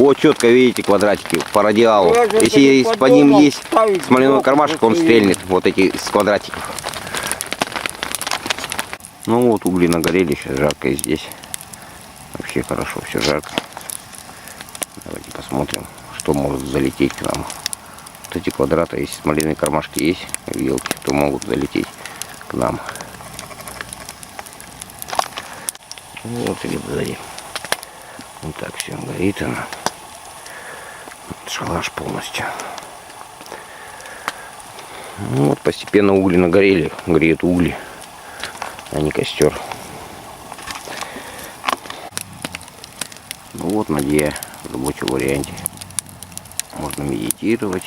Вот четко видите квадратики по радиалу. Если по ним есть смоляной кармашек, он стрельнет. Вот эти с квадратиков. Ну вот угли нагорели, сейчас жарко и здесь. Вообще хорошо, все жарко. Давайте посмотрим, что может залететь к нам. Вот эти квадраты, если смоляные кармашки есть, вилки, то могут залететь к нам. Вот или сзади. Вот так все горит она. Шалаш полностью. Ну вот постепенно угли нагорели, греют угли, а не костер. Ну вот Надея в рабочем варианте. Можно медитировать.